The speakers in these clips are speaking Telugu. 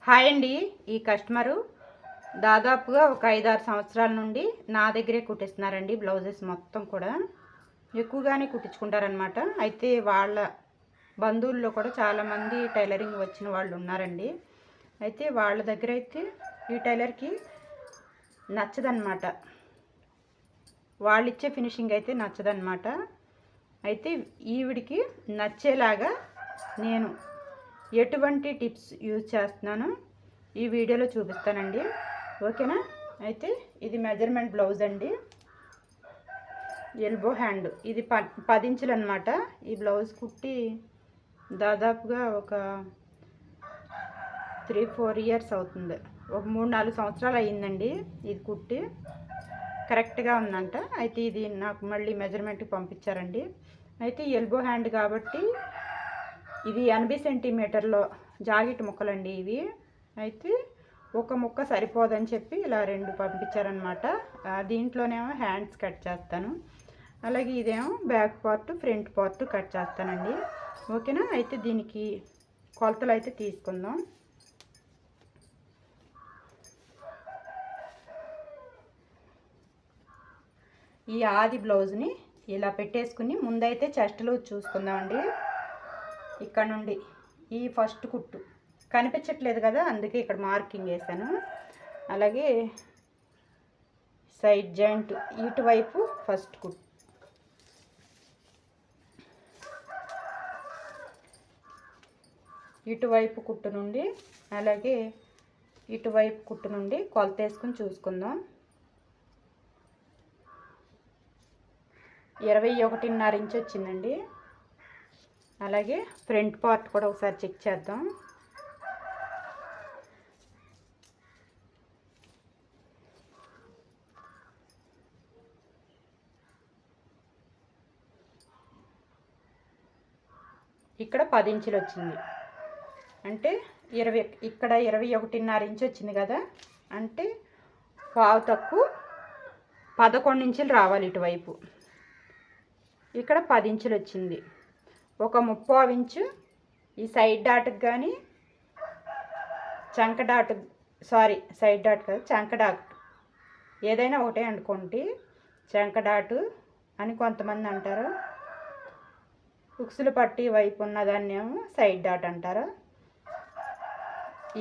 హాయ్ అండి. ఈ కస్టమరు దాదాపుగా ఒక 5-6 సంవత్సరాల నుండి నా దగ్గరే కుట్టిస్తున్నారండి. బ్లౌజెస్ మొత్తం కూడా ఎక్కువగానే కుట్టించుకుంటారనమాట. అయితే వాళ్ళ బంధువుల్లో కూడా చాలామంది టైలరింగ్ వచ్చిన వాళ్ళు ఉన్నారండి. అయితే వాళ్ళ దగ్గర అయితే ఈ టైలర్కి నచ్చదన్నమాట. వాళ్ళు ఇచ్చే ఫినిషింగ్ అయితే నచ్చదన్నమాట. అయితే ఈవిడికి నచ్చేలాగా నేను ఎటువంటి టిప్స్ యూజ్ చేస్తున్నానో ఈ వీడియోలో చూపిస్తానండి. ఓకేనా? అయితే ఇది మెజర్మెంట్ బ్లౌజ్ అండి, ఎల్బో హ్యాండ్. ఇది 10 ఇంచులు అనమాట. ఈ బ్లౌజ్ కుట్టి దాదాపుగా ఒక 3-4 ఇయర్స్ అవుతుంది. ఒక 3-4 సంవత్సరాలు అయ్యిందండి ఇది కుట్టి. కరెక్ట్గా ఉందంట. అయితే ఇది నాకు మళ్ళీ మెజర్మెంట్కి పంపించారండి. అయితే ఎల్బో హ్యాండ్ కాబట్టి ఇది 80 సెంటీమీటర్లో జాకెట్ ముక్కలండి ఇవి. అయితే ఒక ముక్క సరిపోదని చెప్పి ఇలా 2 పంపించారనమాట. దీంట్లోనేమో హ్యాండ్స్ కట్ చేస్తాను, అలాగే ఇదేమో back part front part cut చేస్తానండి. ఓకేనా? అయితే దీనికి కొలతలు అయితే తీసుకుందాం. ఈ ఆది బ్లౌజ్ని ఇలా పెట్టేసుకుని ముందైతే చెస్ట్లో చూసుకుందామండి. ఇక్కడ నుండి ఈ ఫస్ట్ కుట్టు కనిపించట్లేదు కదా, అందుకే ఇక్కడ మార్కింగ్ వేసాను. అలాగే సైడ్ జాయింట్ ఇటువైపు ఫస్ట్ కుట్టు, ఇటువైపు కుట్టు నుండి అలాగే ఇటువైపు కుట్టు నుండి కొలత వేసుకుని చూసుకుందాం. 21.5 ఇంచు వచ్చిందండి. అలాగే ఫ్రంట్ పార్ట్ కూడా ఒకసారి చెక్ చేద్దాం. ఇక్కడ 10 ఇంచులు వచ్చింది. అంటే ఇక్కడ 21.5 ఇంచు వచ్చింది కదా, అంటే పావు తక్కువ 11 ఇంచులు రావాలి ఇటువైపు. ఇక్కడ 10 ఇంచులు వచ్చింది. ఒక 3/4 ఇంచు ఈ సైడ్ డాట్కి కానీ చంక డాట్, సైడ్ డాట్ కాదు, చంక డాట్ ఏదైనా ఒకటే అనుకోండి. చంక డాటు అని కొంతమంది అంటారు. ఉక్సులు పట్టి వైపు ఉన్నదాన్నేమో సైడ్ డాట్ అంటారు.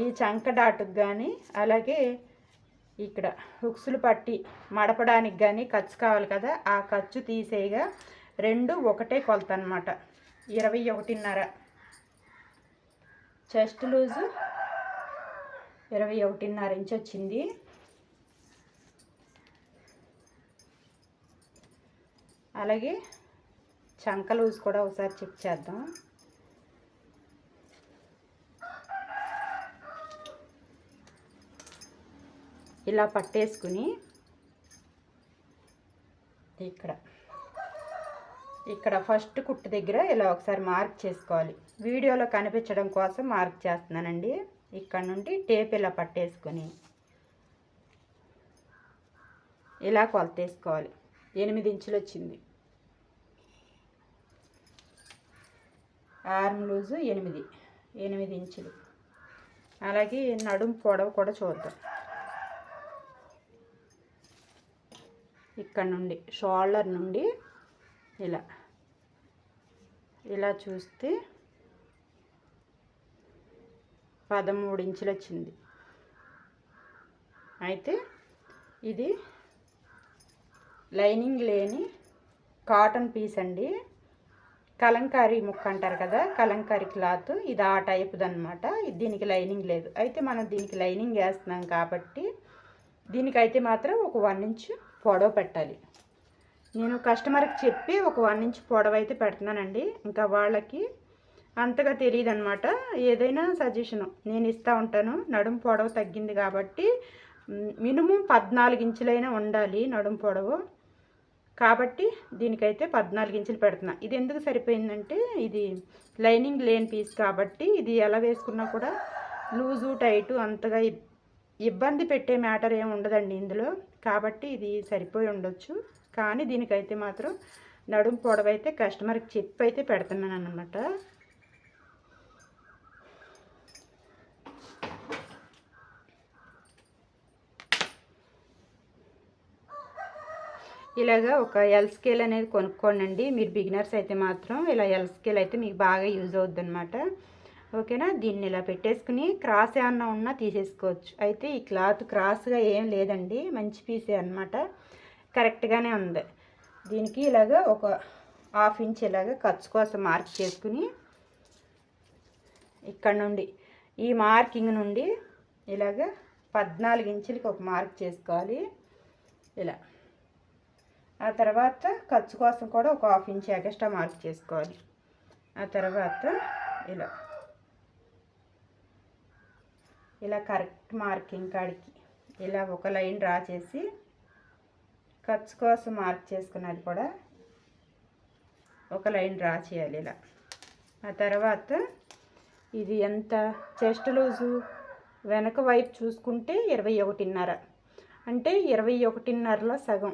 ఈ చంక డాట్కి కానీ అలాగే ఇక్కడ ఉక్సులు పట్టి మడపడానికి కానీ ఖర్చు కావాలి కదా, ఆ ఖర్చు తీసేయగా 2 ఒకటే కొలత అనమాట. 21.5. చెస్ట్ లూజు 21.5 ఇంచు వచ్చింది. అలాగే చంక లూజ్ కూడా ఒకసారి చెక్ చేద్దాం. ఇలా పట్టేసుకుని ఇక్కడ ఫస్ట్ కుట్టు దగ్గర ఇలా ఒకసారి మార్క్ చేసుకోవాలి. వీడియోలో కనిపించడం కోసం మార్క్ చేస్తున్నానండి. ఇక్కడ నుండి టేప్ ఇలా పట్టేసుకొని ఇలా కొలత వేసుకోవాలి. 8 ఇంచులు వచ్చింది. ఆర్మ్ లూజు 8 ఇంచులు. అలాగే నడుము పొడవు కూడా చూద్దాం. ఇక్కడ నుండి షోల్డర్ నుండి ఇలా చూస్తే 13 ఇంచులు వచ్చింది. అయితే ఇది లైనింగ్ లేని కాటన్ పీస్ అండి. కలంకారీ ముక్క అంటారు కదా, కలంకారీ క్లాత్. ఇది ఆ టైప్ది అనమాట. దీనికి లైనింగ్ లేదు. అయితే మనం దీనికి లైనింగ్ వేస్తున్నాం కాబట్టి దీనికైతే మాత్రం ఒక 1 ఇంచు పొడవు పెట్టాలి. నేను కస్టమర్కి చెప్పి ఒక 1 ఇంచ్ పొడవు అయితే పెడుతున్నానండి. ఇంకా వాళ్ళకి అంతగా తెలియదు అనమాట. ఏదైనా సజెషను నేను ఇస్తూ ఉంటాను. నడుము పొడవు తగ్గింది కాబట్టి మినిమం 14 ఇంచులైనా ఉండాలి నడుము పొడవు. కాబట్టి దీనికైతే 14 ఇంచులు పెడుతున్నా. ఇది ఎందుకు సరిపోయిందంటే ఇది లైనింగ్ లేని పీస్ కాబట్టి ఇది ఎలా వేసుకున్నా కూడా లూజు టైటు అంతగా ఇబ్బంది పెట్టే మ్యాటర్ ఏమి ఉండదండి ఇందులో. కాబట్టి ఇది సరిపోయి ఉండొచ్చు. కానీ దీనికైతే మాత్రం నడుము పొడవైతే కస్టమర్కి చెప్పి అయితే పెడుతున్నాను అన్నమాట. ఇలాగా ఒక ఎల్ స్కేల్ అనేది కొనుక్కోండి. మీరు బిగినర్స్ అయితే మాత్రం ఇలా ఎల్ స్కేల్ అయితే మీకు బాగా యూజ్ అవుద్ది అనమాట. ఓకేనా. దీన్ని ఇలా పెట్టేసుకుని క్రాస్ ఏమన్నా ఉన్నా తీసేసుకోవచ్చు. అయితే ఈ క్లాత్ క్రాస్గా ఏం లేదండి, మంచి పీసే అనమాట, కరెక్ట్గానే ఉంది. దీనికి ఇలాగ ఒక 1/2 ఇంచ్ ఇలాగ ఖర్చు కోసం మార్క్ చేసుకుని ఇక్కడ నుండి ఈ మార్కింగ్ నుండి ఇలాగ 14 ఇంచులకి ఒక మార్క్ చేసుకోవాలి ఇలా. ఆ తర్వాత ఖర్చు కోసం కూడా ఒక 1/2 ఇంచ్ ఎక్స్ట్రా మార్క్ చేసుకోవాలి. ఆ తర్వాత ఇలా ఇలా కరెక్ట్ మార్కింగ్ కాడికి ఇలా ఒక లైన్ డ్రా చేసి ఖర్చు కోసం మార్క్ చేసుకున్నది కూడా ఒక లైన్ డ్రా చేయాలి ఇలా. ఆ తర్వాత ఇది ఎంత చెస్ట్ లూజు వెనక వైపు చూసుకుంటే 21.5, అంటే 21.5లో సగం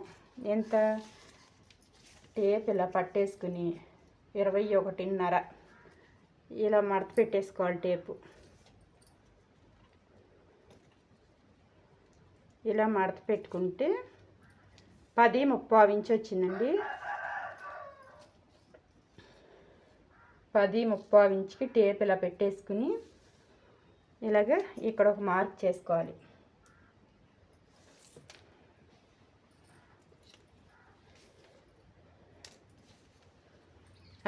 ఎంత టేప్ ఇలా పట్టేసుకుని 21.5 ఇలా మడత పెట్టేసుకోవాలి. టేపు ఇలా మడత పెట్టుకుంటే 10.35 ఇంచ్ వచ్చిందండి. 10.35 ఇంచ్కి టేప్ ఇలా పెట్టేసుకుని ఇలాగ ఇక్కడ ఒక మార్క్ చేసుకోవాలి.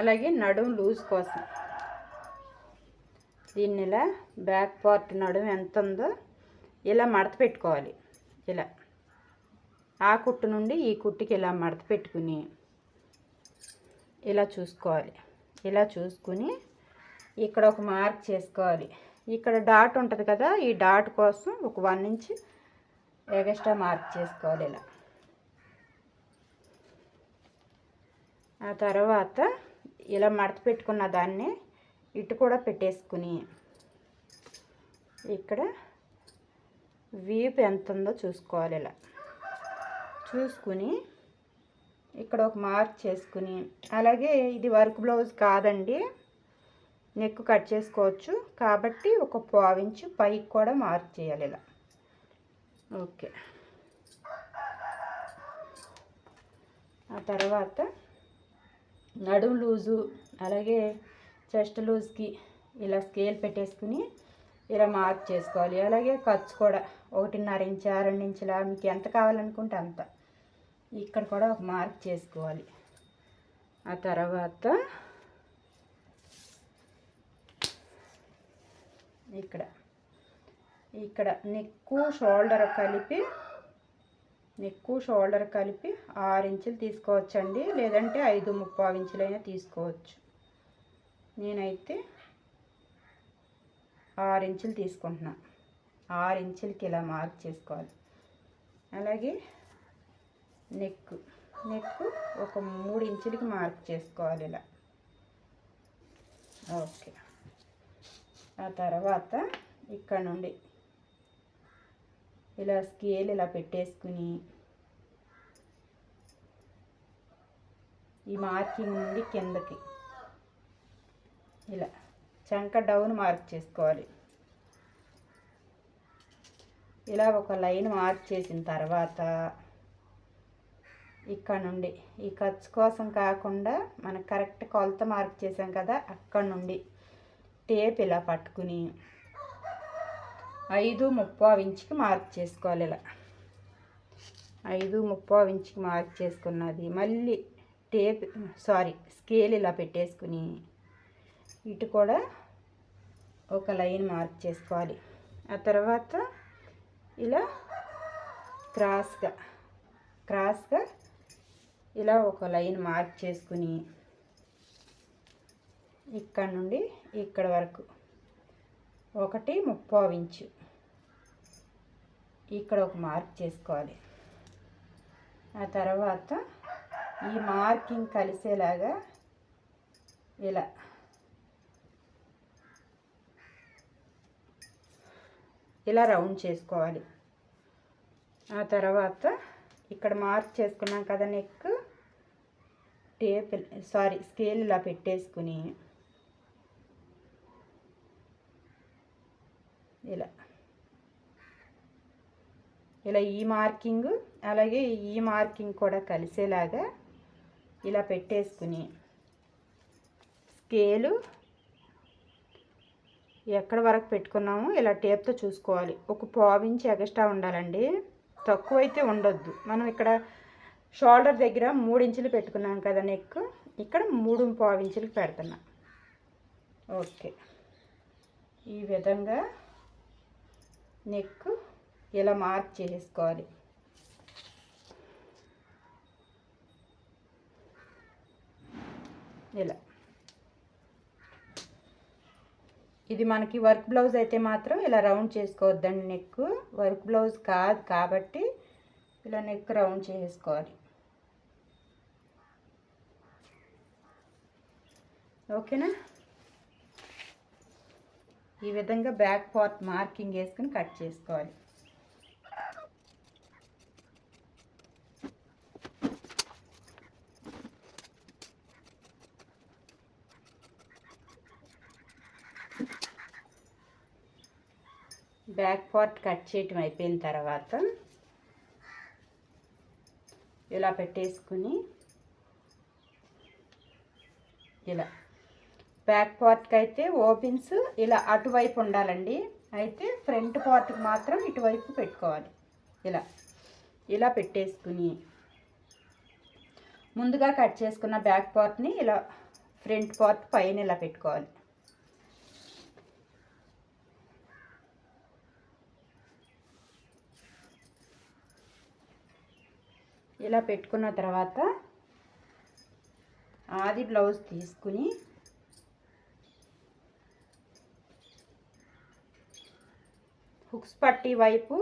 అలాగే నడుం లూజ్ కోసం దీన్ని ఇలా బ్యాక్ పార్ట్ నడుం ఎంత ఉందో ఇలా మడత పెట్టుకోవాలి. ఇలా ఆ కుట్టు నుండి ఈ కుట్టుకి ఇలా మడత పెట్టుకుని ఇలా చూసుకోవాలి. ఇలా చూసుకుని ఇక్కడ ఒక మార్క్ చేసుకోవాలి. ఇక్కడ డాట్ ఉంటుంది కదా, ఈ డాట్ కోసం ఒక 1 ఇంచ్ ఎక్స్ట్రా మార్క్ చేసుకోవాలి ఇలా. ఆ తర్వాత ఇలా మడత పెట్టుకున్న దాన్ని ఇటు కూడా పెట్టేసుకుని ఇక్కడ వీపు ఎంత ఉందో చూసుకోవాలి ఇలా. చూసుకుని ఇక్కడ ఒక మార్క్ చేసుకుని, అలాగే ఇది వర్క్ బ్లౌజ్ కాదండి, నెక్ కట్ చేసుకోవచ్చు కాబట్టి ఒక 1/4 ఇంచ్ పైకి కూడా మార్క్ చేయాలి ఇలా. ఓకే. ఆ తర్వాత నడుం లూజు అలాగే చెస్ట్ లూజ్కి ఇలా స్కేల్ పెట్టేసుకుని ఇలా మార్క్ చేసుకోవాలి. అలాగే ఖర్చు కూడా 1.5 ఇంచ్ 2 ఇంచులా మీకు ఎంత కావాలనుకుంటే అంత ఇక్కడ కూడా ఒక మార్క్ చేసుకోవాలి. ఆ తర్వాత ఇక్కడ నెక్కు షోల్డర్ కలిపి 6 ఇంచులు తీసుకోవచ్చండి, లేదంటే 5.35 ఇంచులైనా తీసుకోవచ్చు. నేనైతే 6 ఇంచులు తీసుకుంటున్నా. 6 ఇంచులకి ఇలా మార్క్ చేసుకోవాలి. అలాగే నెక్ ఒక 3 ఇంచులకి మార్క్ చేసుకోవాలి ఇలా. ఓకే. ఆ తర్వాత ఇక్కడ నుండి ఇలా స్కేల్ ఇలా పెట్టేసుకుని ఈ మార్కింగ్ నుండి కిందకి ఇలా చంక డౌన్ మార్క్ చేసుకోవాలి. ఇలా ఒక లైన్ మార్క్ చేసిన తర్వాత ఇక్కడ నుండి ఈ ఖర్చు కోసం కాకుండా మనకు కరెక్ట్ కొలత మార్క్ చేసాం కదా, అక్కడ నుండి టేప్ ఇలా పట్టుకుని 5.35 ఇంచ్కి మార్క్ చేసుకోవాలి ఇలా. 5.35 ఇంచ్కి మార్క్ చేసుకున్నది మళ్ళీ స్కేల్ ఇలా పెట్టేసుకుని ఇటు కూడా ఒక లైన్ మార్క్ చేసుకోవాలి. ఆ తర్వాత ఇలా క్రాస్గా ఇలా ఒక లైన్ మార్క్ చేసుకుని ఇక్కడ నుండి ఇక్కడ వరకు 1.35 ఇంచు ఇక్కడ ఒక మార్క్ చేసుకోవాలి. ఆ తర్వాత ఈ మార్కింగ్ కలిసేలాగా ఇలా రౌండ్ చేసుకోవాలి. ఆ తర్వాత ఇక్కడ మార్క్ చేసుకున్నాం కదా, నెక్ స్కేల్ ఇలా పెట్టేసుకుని ఇలా ఇలా ఈ మార్కింగ్ అలాగే ఈ మార్కింగ్ కూడా కలిసేలాగా ఇలా పెట్టేసుకుని స్కేలు ఎక్కడ వరకు పెట్టుకున్నామో ఇలా టేప్తో చూసుకోవాలి. ఒక పావించి ఎక్స్ట్రా ఉండాలండి, తక్కువైతే ఉండొద్దు. మనం ఇక్కడ షోల్డర్ దగ్గర 3 ఇంచులు పెట్టుకున్నాం కదా నెక్, ఇక్కడ 3.25 ఇంచులకు పెడుతున్నా. ఓకే, ఈ విధంగా నెక్ ఇలా మార్క్ చేసుకోవాలి. ఇలా ఇది మనకి వర్క్ బ్లౌజ్ అయితే మాత్రం ఇలా రౌండ్ చేసుకోవద్దండి. నెక్ వర్క్ బ్లౌజ్ కాదు కాబట్టి ఇలా నెక్ రౌండ్ చేసుకోవాలి. ఓకేనా? ఈ విధంగా బ్యాక్ పార్ట్ మార్కింగ్ వేసుకుని కట్ చేసుకోవాలి. బ్యాక్ పార్ట్ కట్ చేయటం అయిపోయిన తర్వాత ఇలా పెట్టేసుకుని ఇలా బ్యాక్ పార్ట్కి అయితే ఓపెన్స్ ఇలా అటువైపు ఉండాలండి. అయితే ఫ్రంట్ పార్ట్కి మాత్రం ఇటువైపు పెట్టుకోవాలి. ఇలా ఇలా పెట్టేసుకుని ముందుగా కట్ చేసుకున్న బ్యాక్ పార్ట్ని ఇలా ఫ్రంట్ పార్ట్ పైన ఇలా పెట్టుకోవాలి. ఇలా పెట్టుకున్న తర్వాత ఆది బ్లౌజ్ తీసుకుని హుక్స్ పట్టీ వైపు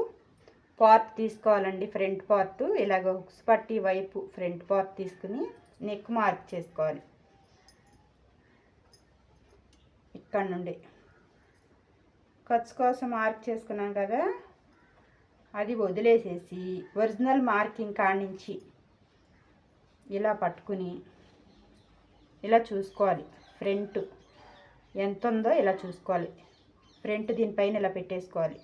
పార్ట్ తీసుకోవాలండి. ఫ్రంట్ పార్ట్ ఇలాగ హుక్స్ పట్టీ వైపు ఫ్రంట్ పార్ట్ తీసుకుని నెక్ మార్క్ చేసుకోవాలి. ఇక్కడ నుండి ఖర్చు కోసం మార్క్ చేసుకున్నాం కదా, అది వదిలేసేసి ఒరిజినల్ మార్కింగ్ కానించి ఇలా పట్టుకుని ఇలా చూసుకోవాలి. ఫ్రంట్ ఎంత ఉందో ఇలా చూసుకోవాలి. ఫ్రంట్ దీనిపైన ఇలా పెట్టేసుకోవాలి.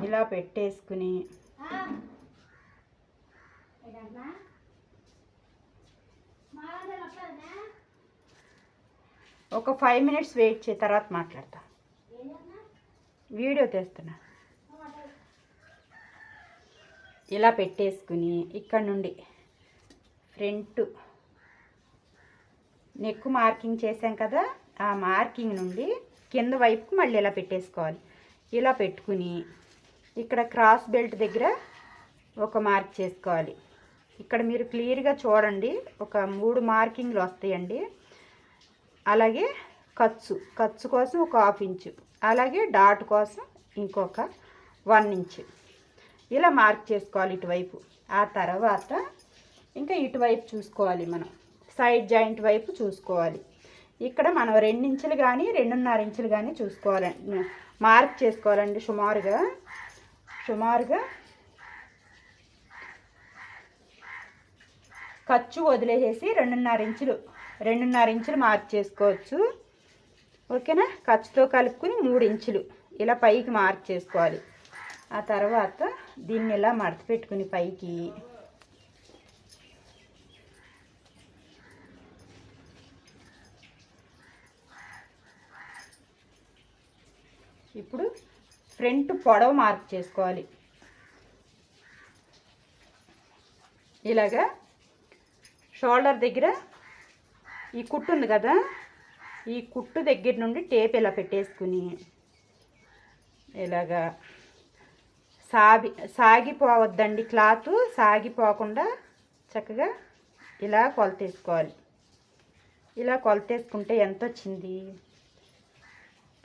ఇలా పెట్టేసుకుని ఒక 5 మినిట్స్ వెయిట్ చేయ తర్వాత మాట్లాడతా. వీడియో తీస్తున్నా. ఇలా పెట్టేసుకుని ఇక్కడ నుండి ఫ్రంట్ నెక్ మార్కింగ్ చేసాం కదా, ఆ మార్కింగ్ నుండి కింద వైపుకు మళ్ళీ ఇలా పెట్టేసుకోవాలి. ఇలా పెట్టుకుని ఇక్కడ క్రాస్ బెల్ట్ దగ్గర ఒక మార్క్ చేసుకోవాలి. ఇక్కడ మీరు క్లియర్గా చూడండి, ఒక 3 మార్కింగ్లు వస్తాయండి. అలాగే ఖర్చు కోసం ఒక 1/2 ఇంచు, అలాగే డాట్ కోసం ఇంకొక 1 ఇంచు ఇలా మార్క్ చేసుకోవాలి ఇటువైపు. ఆ తర్వాత ఇంకా ఇటువైపు చూసుకోవాలి, మనం సైడ్ జాయింట్ వైపు చూసుకోవాలి. ఇక్కడ మనం 2 ఇంచులు కానీ 2.5 ఇంచులు కానీ చూసుకోవాలండి, మార్క్ చేసుకోవాలండి. సుమారుగా ఖర్చు వదిలేసేసి 2.5 ఇంచులు మార్క్ చేసుకోవచ్చు. ఓకేనా? ఖర్చుతో కలుపుకుని 3 ఇంచులు ఇలా పైకి మార్క్ చేసుకోవాలి. ఆ తర్వాత దీన్ని ఇలా మడత పెట్టుకుని పైకి ఇప్పుడు ఫ్రంట్ పొడవు మార్క్ చేసుకోవాలి. ఇలాగా షోల్డర్ దగ్గర ఈ కుట్టు ఉంది కదా, ఈ కుట్టు దగ్గర నుండి టేప్ ఇలా పెట్టేసుకుని ఇలాగా సాగిపోవద్దండి, క్లాత్ సాగిపోకుండా చక్కగా ఇలా కొలతేసుకోవాలి. ఇలా కొలతేసుకుంటే ఎంత వచ్చింది?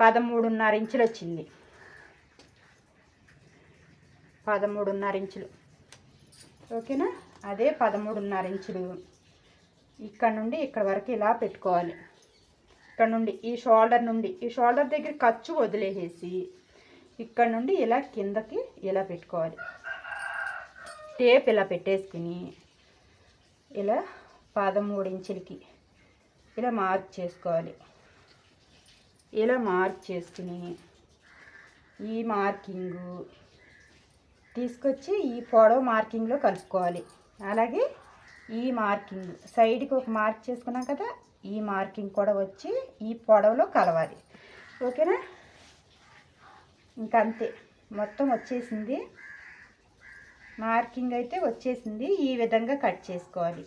13.5 ఇంచులు వచ్చింది. 13.5 ఇంచులు. ఓకేనా? అదే 13.5 ఇంచులు ఇక్కడ నుండి ఇక్కడ వరకు ఇలా పెట్టుకోవాలి. ఇక్కడ నుండి ఈ షోల్డర్ దగ్గర ఖర్చు వదిలేసేసి ఇక్కడ నుండి ఇలా కిందకి ఇలా పెట్టుకోవాలి. టేప్ ఇలా పెట్టేసుకుని ఇలా 13 ఇంచులకి ఇలా మార్క్ చేసుకోవాలి. ఇలా మార్క్ చేసుకుని ఈ మార్కింగు తీసుకొచ్చి ఈ పొడవు మార్కింగ్లో కలుపుకోవాలి. అలాగే ఈ మార్కింగ్ సైడ్కి ఒక మార్క్ చేసుకున్నాం కదా, ఈ మార్కింగ్ కూడా వచ్చి ఈ పొడవులో కలవాలి. ఓకేనా? ఇంకంతే, మొత్తం వచ్చేసింది. మార్కింగ్ అయితే వచ్చేసింది. ఈ విధంగా కట్ చేసుకోవాలి.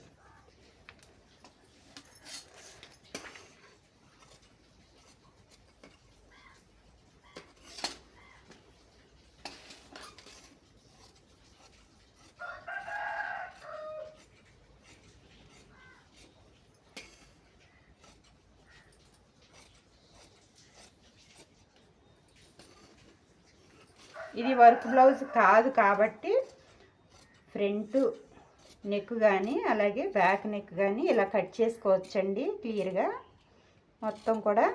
ఇది వర్క్ బ్లౌజ్ కాదు కాబట్టి ఫ్రంట్ నెక్ కానీ అలాగే బ్యాక్ నెక్ కానీ ఇలా కట్ చేసుకోవచ్చండి క్లియర్గా మొత్తం కూడా.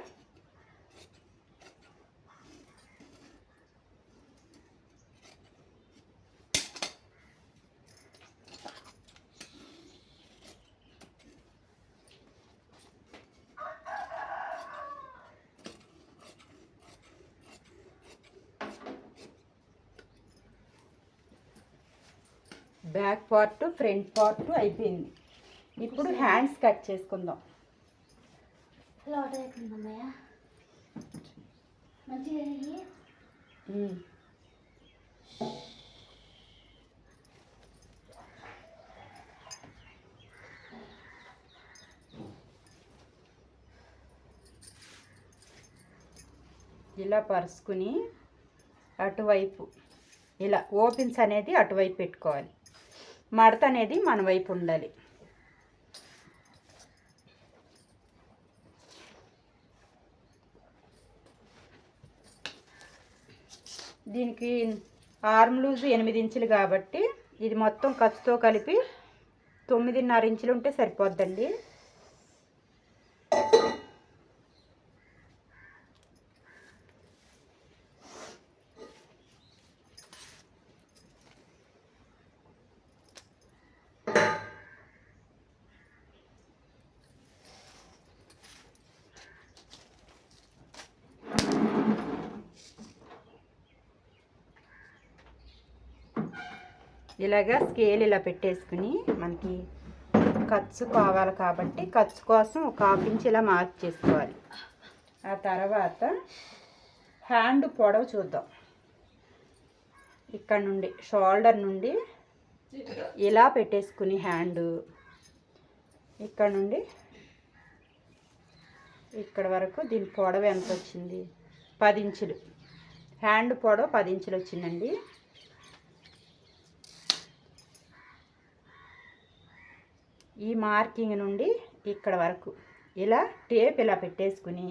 బ్యాక్ పార్ట్ ఫ్రంట్ పార్ట్ అయిపోయింది. ఇప్పుడు హ్యాండ్స్ కట్ చేసుకుందాం. ఇలా పరుచుకుని అటువైపు ఇలా ఓపెన్స్ అనేది అటువైపు పెట్టుకోవాలి. మడత అనేది మన వైపు ఉండాలి. దీనికి ఆర్మ్ లూజ్ 8 ఇంచులు కాబట్టి ఇది మొత్తం ఖర్చుతో కలిపి 9.5 ఇంచులు ఉంటే సరిపోద్దండి. ఇలాగా స్కేల్ ఇలా పెట్టేసుకుని మనకి ఖర్చు కావాలి కాబట్టి ఖర్చు కోసం ఒక 1/2 ఇంచ్ ఇలా మార్క్ చేసుకోవాలి. ఆ తర్వాత హ్యాండ్ పొడవు చూద్దాం. ఇక్కడ నుండి షోల్డర్ నుండి ఇలా పెట్టేసుకుని హ్యాండ్ ఇక్కడ నుండి ఇక్కడ వరకు దీని పొడవు ఎంత వచ్చింది? 10 ఇంచులు. హ్యాండ్ పొడవు 10 ఇంచులు వచ్చిందండి. ఈ మార్కింగ్ నుండి ఇక్కడ వరకు ఇలా టేప్ ఇలా పెట్టేసుకుని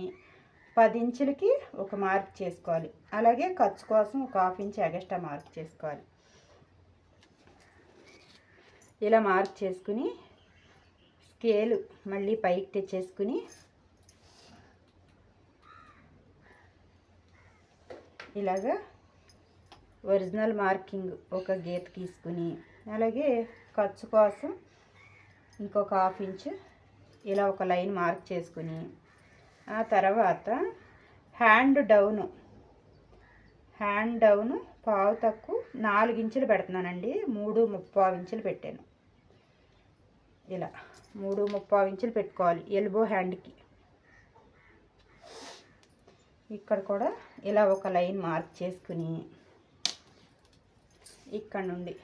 10 ఇంచులకి ఒక మార్క్ చేసుకోవాలి. అలాగే ఖర్చు కోసం ఒక 1/2 ఇంచ్ ఎక్స్ట్రా మార్క్ చేసుకోవాలి. ఇలా మార్క్ చేసుకుని స్కేలు మళ్ళీ పైకి తెచ్చేసుకుని ఇలాగా ఒరిజినల్ మార్కింగ్ ఒక గీత తీసుకుని అలాగే ఖర్చు కోసం ఇంకొక 1/2 ఇంచ్ ఇలా ఒక లైన్ మార్క్ చేసుకుని ఆ తర్వాత హ్యాండ్ డౌన్ పావు తక్కువ 4 ఇంచులు పెడుతున్నానండి. 3.75 ఇంచులు పెట్టాను. ఇలా 3.75 ఇంచులు పెట్టుకోవాలి ఎల్బో హ్యాండ్కి. ఇక్కడ కూడా ఇలా ఒక లైన్ మార్క్ చేసుకుని ఇక్కడ నుండి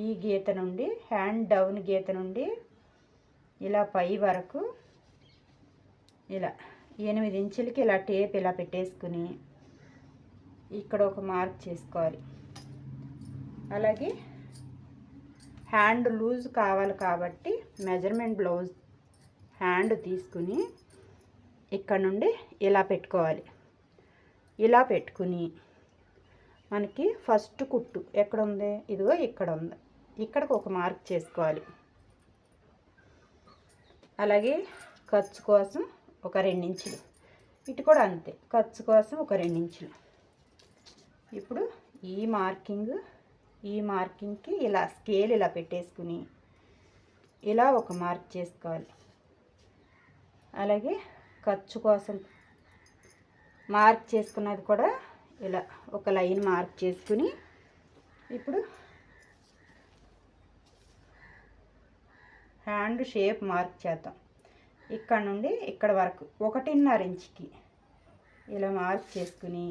ఈ గీత నుండి హ్యాండ్ డౌన్ గీత నుండి ఇలా పై వరకు ఇలా 8 ఇంచులకి ఇలా టేప్ ఇలా పెట్టేసుకుని ఇక్కడ ఒక మార్క్ చేసుకోవాలి. అలాగే హ్యాండ్ లూజ్ కావాలి కాబట్టి మెజర్మెంట్ బ్లౌజ్ హ్యాండ్ తీసుకుని ఇక్కడ నుండి ఇలా పెట్టుకోవాలి. ఇలా పెట్టుకుని మనకి ఫస్ట్ కుట్టు ఎక్కడ ఉంది? ఇదిగో ఇక్కడ ఉంది. ఇక్కడికి ఒక మార్క్ చేసుకోవాలి. అలాగే ఖర్చు కోసం ఒక 2 ఇంచులు. ఇటు కూడా అంతే, ఖర్చు కోసం ఒక 2 ఇంచులు. ఇప్పుడు ఈ మార్కింగ్కి ఇలా స్కేల్ ఇలా పెట్టేసుకుని ఇలా ఒక మార్క్ చేసుకోవాలి. అలాగే ఖర్చు కోసం మార్క్ చేసుకున్నది కూడా ఇలా ఒక లైన్ మార్క్ చేసుకుని ఇప్పుడు హ్యాండ్ షేప్ మార్క్ చేద్దాం. ఇక్కడ నుండి ఇక్కడ వరకు 1.5 ఇంచుకి ఇలా మార్క్ చేసుకుని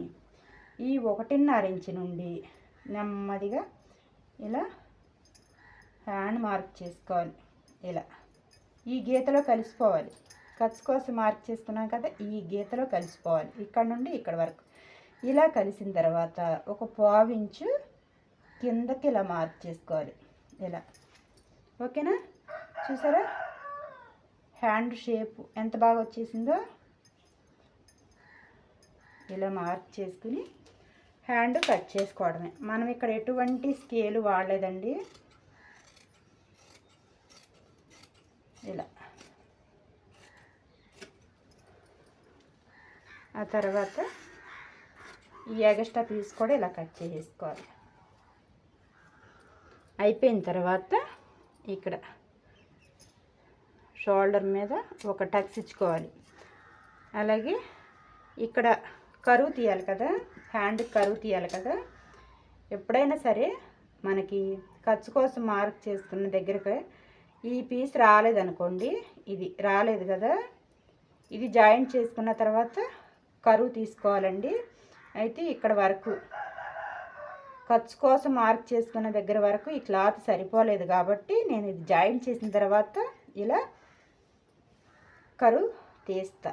ఈ 1.5 ఇంచు నుండి నెమ్మదిగా ఇలా హ్యాండ్ మార్క్ చేసుకోవాలి. ఇలా ఈ గీతలో కలిసిపోవాలి. ఖర్చు కోసం మార్క్ చేసుకున్నాం కదా, ఈ గీతలో కలిసిపోవాలి. ఇక్కడ నుండి ఇక్కడ వరకు ఇలా కలిసిన తర్వాత ఒక 1/4 ఇంచు కిందకి ఇలా మార్క్ చేసుకోవాలి. ఇలా ఓకేనా? చూసారా హ్యాండ్ షేప్ ఎంత బాగా వచ్చేసిందో. ఇలా మార్క్ చేసుకుని హ్యాండ్ కట్ చేసుకోవడమే. మనం ఇక్కడ ఎటువంటి స్కేలు వాడలేదండి. ఇలా ఆ తర్వాత ఈ ఎగస్ట్రా పీస్ కూడా ఇలా కట్ చేసుకోవాలి. అయిపోయిన తర్వాత ఇక్కడ షోల్డర్ మీద ఒక టక్స్ ఇచ్చుకోవాలి. అలాగే ఇక్కడ కరువు తీయాలి కదా, హ్యాండ్ కరువు తీయాలి కదా. ఎప్పుడైనా సరే మనకి ఖర్చు కోసం మార్క్ చేసుకున్న దగ్గరకు ఈ పీస్ రాలేదనుకోండి, ఇది రాలేదు కదా, ఇది జాయింట్ చేసుకున్న తర్వాత కరువు తీసుకోవాలండి. అయితే ఇక్కడ వరకు ఖర్చు కోసం మార్క్ చేసుకున్న దగ్గర వరకు ఈ క్లాత్ సరిపోలేదు కాబట్టి నేను ఇది జాయింట్ చేసిన తర్వాత ఇలా కరువు తీస్తా.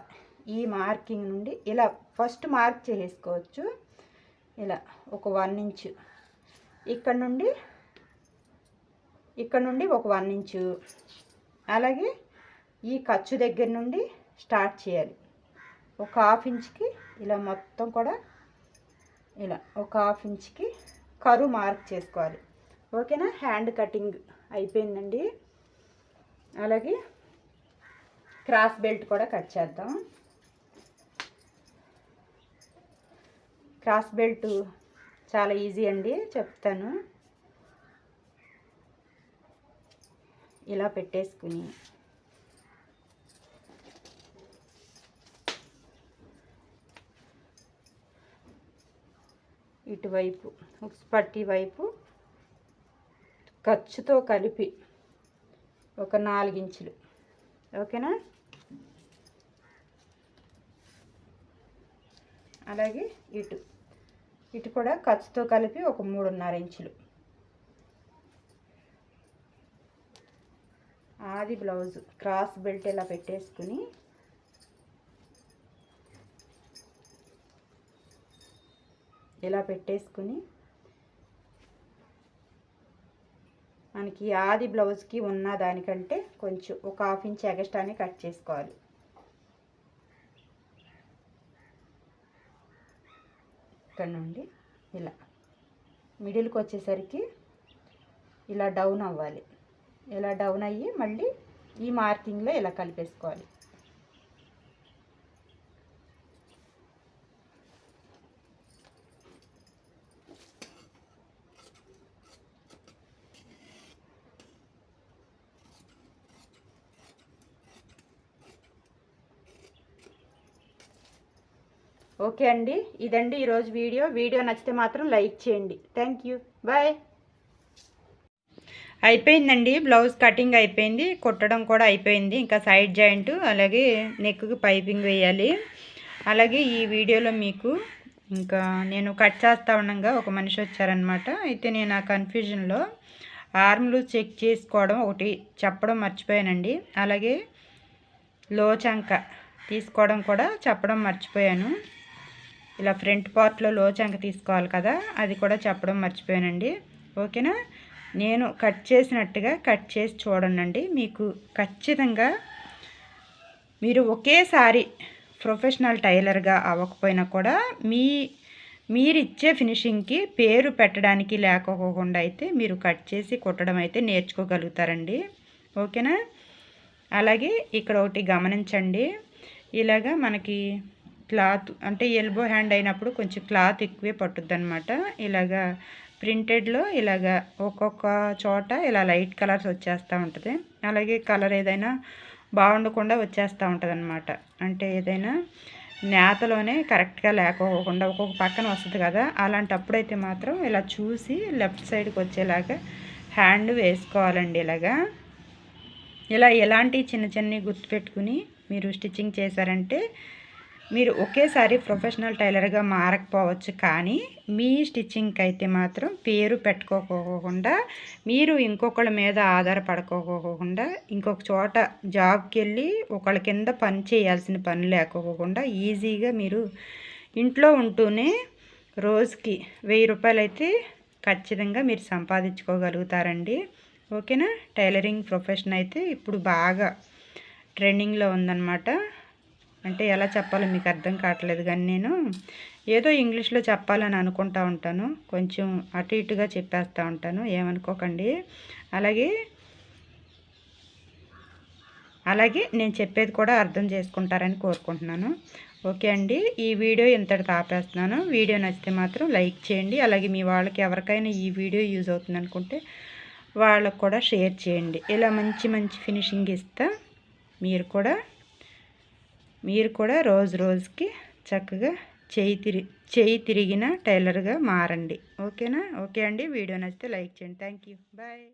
ఈ మార్కింగ్ నుండి ఇలా ఫస్ట్ మార్క్ చేసుకోవచ్చు. ఇలా ఒక 1 ఇంచు ఇక్కడ నుండి ఒక 1 ఇంచు, అలాగే ఈ ఖర్చు దగ్గర నుండి స్టార్ట్ చేయాలి. ఒక 1/2 ఇంచుకి ఇలా మొత్తం కూడా ఇలా ఒక 1/2 ఇంచుకి కరువు మార్క్ చేసుకోవాలి. ఓకేనా? హ్యాండ్ కటింగ్ అయిపోయిందండి. అలాగే క్రాస్ బెల్ట్ కూడా కట్ చేద్దాం. క్రాస్ బెల్ట్ చాలా ఈజీ అండి, చెప్తాను. ఇలా పెట్టేసుకుని ఇటువైపు హుక్స్ పట్టి వైపు ఖర్చుతో కలిపి ఒక 4 ఇంచులు. ఓకేనా? అలాగే ఇటు కూడా ఖర్చుతో కలిపి ఒక 3.5 ఇంచులు. ఆది బ్లౌజ్ క్రాస్ బెల్ట్ ఇలా పెట్టేసుకుని ఇలా పెట్టేసుకుని మనకి ఆది బ్లౌజ్కి ఉన్న దానికంటే కొంచెం ఒక 1/2 ఇంచ్ ఎగస్ట్రానే కట్ చేసుకోవాలి. ఇక్కడ నుండి ఇలా మిడిల్కి వచ్చేసరికి ఇలా డౌన్ అవ్వాలి. ఇలా డౌన్ అయ్యి మళ్ళీ ఈ మార్కింగ్లో ఇలా కలిపేసుకోవాలి. ఓకే అండి, ఇదండి ఈరోజు వీడియో నచ్చితే మాత్రం లైక్ చేయండి. Thank you, bye. అయిపోయిందండి, బ్లౌజ్ కటింగ్ అయిపోయింది, కుట్టడం కూడా అయిపోయింది. ఇంకా సైడ్ జాయింట్ అలాగే నెక్కి పైపింగ్ వేయాలి. అలాగే ఈ వీడియోలో మీకు ఇంకా నేను కట్ చేస్తూ ఉండగా ఒక మనిషి వచ్చారనమాట. అయితే నేను ఆ కన్ఫ్యూజన్లో ఆర్మ్లు చెక్ చేసుకోవడం ఒకటి చెప్పడం మర్చిపోయానండి. అలాగే లోచంక తీసుకోవడం కూడా చెప్పడం మర్చిపోయాను. ఇలా ఫ్రంట్ పార్ట్లో లోచంక తీసుకోవాలి కదా, అది కూడా చెప్పడం మర్చిపోయానండి. ఓకేనా? నేను కట్ చేసినట్టుగా కట్ చేసి చూడండి. మీకు ఖచ్చితంగా మీరు ఒకేసారి ప్రొఫెషనల్ టైలర్గా అవ్వకపోయినా కూడా మీరిచ్చే ఫినిషింగ్కి పేరు పెట్టడానికి లేకపోకుండా అయితే మీరు కట్ చేసి కుట్టడం అయితే నేర్చుకోగలుగుతారండి. ఓకేనా? అలాగే ఇక్కడ ఒకటి గమనించండి, ఇలాగా మనకి క్లాత్ అంటే ఎల్బో హ్యాండ్ అయినప్పుడు కొంచెం క్లాత్ ఎక్కువే పట్టుద్ది అనమాట. ఇలాగా ప్రింటెడ్లో ఇలాగా ఒక్కొక్క చోట ఇలా లైట్ కలర్స్ వచ్చేస్తూ ఉంటుంది. అలాగే కలర్ ఏదైనా బాగుండకుండా వచ్చేస్తూ ఉంటుంది అనమాట. అంటే ఏదైనా నేతలోనే కరెక్ట్గా లేకోకుండా ఒక్కొక్క పక్కన వస్తుంది కదా, అలాంటప్పుడైతే మాత్రం ఇలా చూసి లెఫ్ట్ సైడ్కి వచ్చేలాగా హ్యాండ్ వేసుకోవాలండి. ఇలా ఎలాంటి చిన్న చిన్నవి గుర్తుపెట్టుకుని మీరు స్టిచ్చింగ్ చేశారంటే మీరు ఒకేసారి ప్రొఫెషనల్ టైలర్గా మారకపోవచ్చు, కానీ మీ స్టిచ్చింగ్కి అయితే మాత్రం పేరు పెట్టుకోకుండా, మీరు ఇంకొకళ్ళ మీద ఆధారపడుకోకుండా, ఇంకొక చోట జాబ్కి వెళ్ళి ఒకళ్ళ కింద పని చేయాల్సిన పని లేకోకుండా ఈజీగా మీరు ఇంట్లో ఉంటూనే రోజుకి 1000 రూపాయలు అయితే ఖచ్చితంగా మీరు సంపాదించుకోగలుగుతారండి. ఓకేనా. టైలరింగ్ ప్రొఫెషన్ అయితే ఇప్పుడు బాగా ట్రెండింగ్లో ఉందన్నమాట. అంటే ఎలా చెప్పాలో మీకు అర్థం కావట్లేదు, కానీ నేను ఏదో ఇంగ్లీష్లో చెప్పాలని అనుకుంటూ ఉంటాను, కొంచెం అటు ఇటుగా చెప్పేస్తూ ఉంటాను, ఏమనుకోకండి. అలాగే నేను చెప్పేది కూడా అర్థం చేసుకుంటారని కోరుకుంటున్నాను. ఓకే అండి, ఈ వీడియో ఇంతటితో ఆపేస్తున్నాను. వీడియో నచ్చితే మాత్రం లైక్ చేయండి. అలాగే మీ వాళ్ళకి ఎవరికైనా ఈ వీడియో యూజ్ అవుతుంది అనుకుంటే వాళ్ళకు కూడా షేర్ చేయండి. ఇలా మంచి మంచి ఫినిషింగ్ ఇస్తా మీరు కూడా రోజు రోజుకి చక్కగా చేయి తిరిగిన టైలర్గా మారండి. ఓకేనా. ఓకే అండి, వీడియో నచ్చితే లైక్ చేయండి. Thank you. బాయ్.